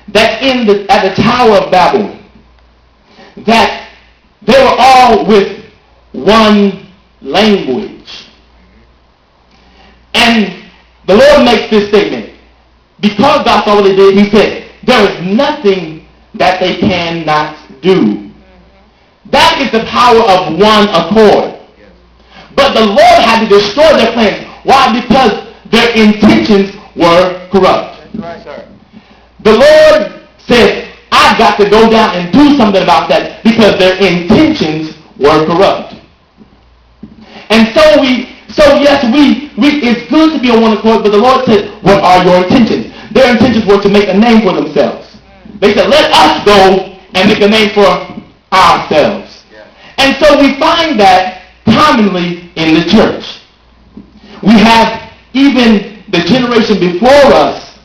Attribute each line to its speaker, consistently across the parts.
Speaker 1: that at the Tower of Babel, that they were all with one language. And the Lord makes this statement. Because God saw what they did, he said, there is nothing that they cannot do. That is the power of one accord. But the Lord had to destroy their plans. Why? Because their intentions were corrupt.
Speaker 2: That's right, sir.
Speaker 1: The Lord said, I've got to go down and do something about that because their intentions were corrupt. And so yes, it's good to be on one accord, but the Lord said, what are your intentions? Their intentions were to make a name for themselves. They said, let us go and make a name for ourselves. Yeah. And so we find that commonly in the church. We have even the generation before us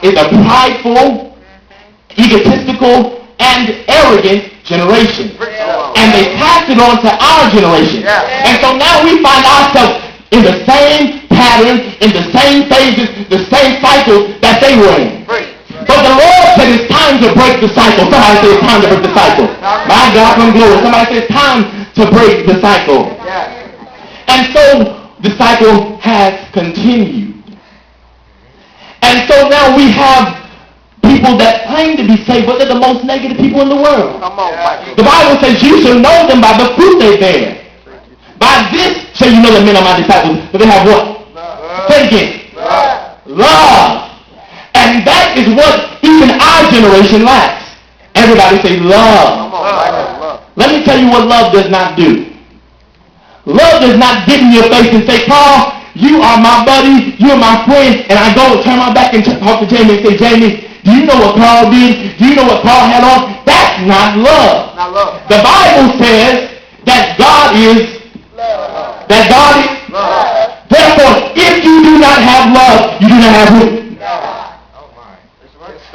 Speaker 1: is a prideful, egotistical, and arrogant generation. And they passed it on to our generation. Yeah. And so now we find ourselves in the same pattern, in the same phases, the same cycle that they were in. But the Lord said it's time to break the cycle. Somebody say it's time to break the cycle. My God from glory. Somebody say it's time to break the cycle. And so the cycle has continued. And so now we have people that claim to be saved, but they're the most negative people in the world. The Bible says you shall know them by the fruit they bear. By this shall you know the men are my disciples. But they have what? Say it again. Love. And that is what even our generation lacks. Everybody say love. Let me tell you what love does not do. Love does not get in your face and say, Carl, you are my buddy, you are my friend, and I go turn my back and talk to Jamie and say, Jamie, do you know what Carl did? Do you know what Carl had on? That's not love.
Speaker 2: Not love.
Speaker 1: The Bible says that God is love. That God is love. Therefore, if you do not have love, you do not have who?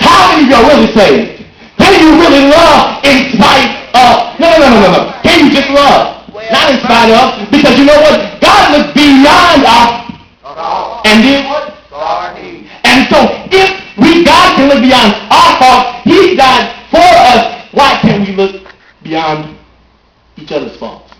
Speaker 1: How many of y'all really saved? Can you really love in spite of? No. Can you just love? Not in spite of. Because you know what? God looks beyond our and did what? And so if God can look beyond our faults, He died for us. Why can't we look beyond each other's faults?